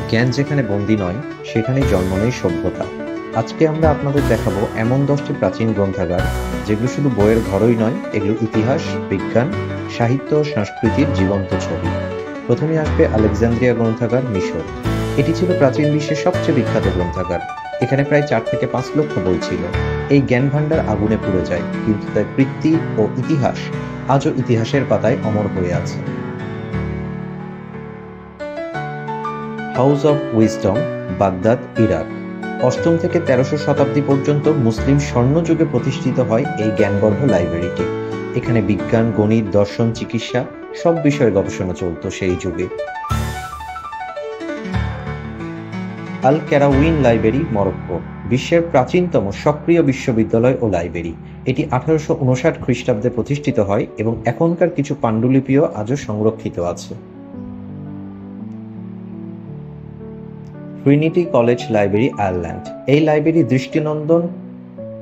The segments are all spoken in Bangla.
জ্ঞান যেখানে বন্দী নয়, সেখানেই জন্ম নেয় সভ্যতা। আজকে আমরা আপনাদের দেখাবো এমন 10টি প্রাচীন গ্রন্থাগার, যেগুলো শুধু বইয়ের ঘরই নয়, এগুলো ইতিহাস, বিজ্ঞান, সাহিত্য ও সংস্কৃতির জীবন্ত ছবি। প্রথমে আসবে আলেকজান্দ্রিয়া গ্রন্থাগার, মিশর। এটি ছিল প্রাচীন বিশ্বের সবচেয়ে বিখ্যাত গ্রন্থাগার। এখানে প্রায় 4 থেকে 5 লক্ষ বই ছিল। এই জ্ঞান ভাণ্ডার আগুনে পুড়ে যায়, কিন্তু তার কীর্তি ও ইতিহাস আজও ইতিহাসের পাতায় অমর হয়ে আছে। House of wisdom, Baghdad, Iraq. 8ম থেকে 1300 শতাব্দী পর্যন্ত মুসলিম স্বর্ণযুগে প্রতিষ্ঠিত হয় এই জ্ঞানগর্ভ লাইব্রেরিটি। এখানে বিজ্ঞান, গণিত, দর্শন, চিকিৎসা সব বিষয়ে গবেষণা চলত সেই যুগে। আল ক্যারাউইন লাইব্রেরি, মরক্কো। বিশ্বের প্রাচীনতম সক্রিয় বিশ্ববিদ্যালয় ও লাইব্রেরি। এটি 1859 খ্রিস্টাব্দে প্রতিষ্ঠিত হয় এবং এখনকার কিছু পাণ্ডুলিপিও আজও সংরক্ষিত আছে। Trinity college library, Ireland. এই লাইব্রেরি দৃষ্টিনন্দন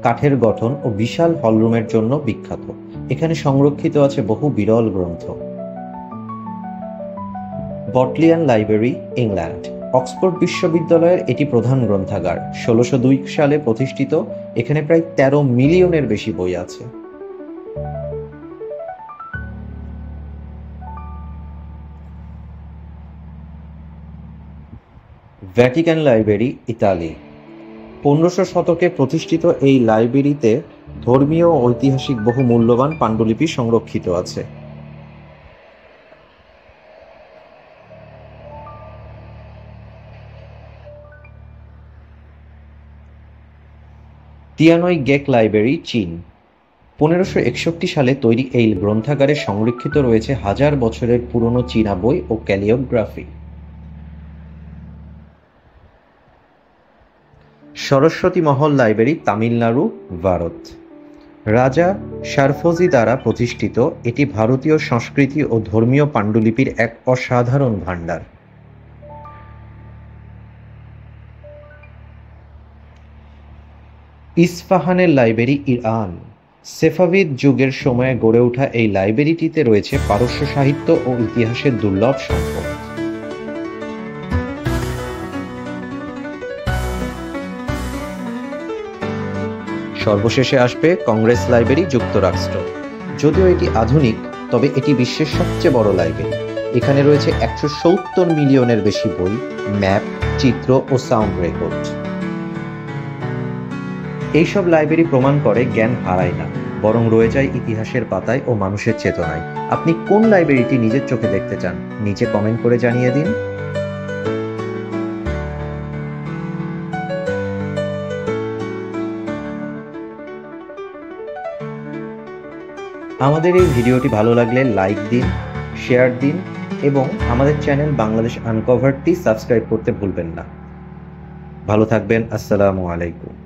কাঠের গঠন ও বিশাল হলরুমের জন্য বিখ্যাত। এখানে সংরক্ষিত আছে বহু বিরল গ্রন্থ। বটলিয়ান লাইব্রেরি, ইংল্যান্ড। অক্সফোর্ড বিশ্ববিদ্যালয়ের এটি প্রধান গ্রন্থাগার। 1602 সালে প্রতিষ্ঠিত। এখানে প্রায় 13 মিলিয়নের বেশি বই আছে। Vatican library, Italy. 1500 শতকে প্রতিষ্ঠিত এই লাইব্রেরিতে ধর্মীয় ও ঐতিহাসিক বহু মূল্যবান পাণ্ডুলিপি সংরক্ষিত আছে। তিয়ানই গেক লাইব্রেরি, চীন। 1561 সালে তৈরি এই গ্রন্থাগারে সংরক্ষিত রয়েছে হাজার বছরের পুরনো চীনা বই ও ক্যালিওগ্রাফি। সরস্বতী মহল লাইব্রেরি, তামিলনাড়ু, ভারত। রাজা শারফোজি দ্বারা প্রতিষ্ঠিত, এটি ভারতীয় সংস্কৃতি ও ধর্মীয় পাণ্ডুলিপির এক অসাধারণ ভাণ্ডার। ইস্পাহানের লাইব্রেরি, ইরান। সেফাভিদ যুগের সময়ে গড়ে ওঠা এই লাইব্রেরিটিতে রয়েছে পারস্য সাহিত্য ও ইতিহাসের দুর্লভ সম্পদ। সর্বশেষে আসবে কংগ্রেস লাইব্রেরি, যুক্তরাষ্ট্র। যদিও এটি আধুনিক, তবে এটি বিশ্বের সবচেয়ে বড় লাইব্রেরি। এখানে রয়েছে 170 মিলিয়নের বেশি বই, ম্যাপ, চিত্র ও সাউন্ড রেকর্ড। এইসব লাইব্রেরি প্রমাণ করে জ্ঞান হারায় না, বরং রয়ে যায় ইতিহাসের পাতায় ও মানুষের চেতনায়। আপনি কোন লাইব্রেরিটি নিজের চোখে দেখতে চান, নিচে কমেন্ট করে জানিয়ে দিন। আমাদের এই ভিডিওটি ভালো লাগলে লাইক দিন, শেয়ার দিন এবং আমাদের চ্যানেল বাংলাদেশ আনকভারডটি সাবস্ক্রাইব করতে ভুলবেন না। ভালো থাকবেন। আসসালামু আলাইকুম।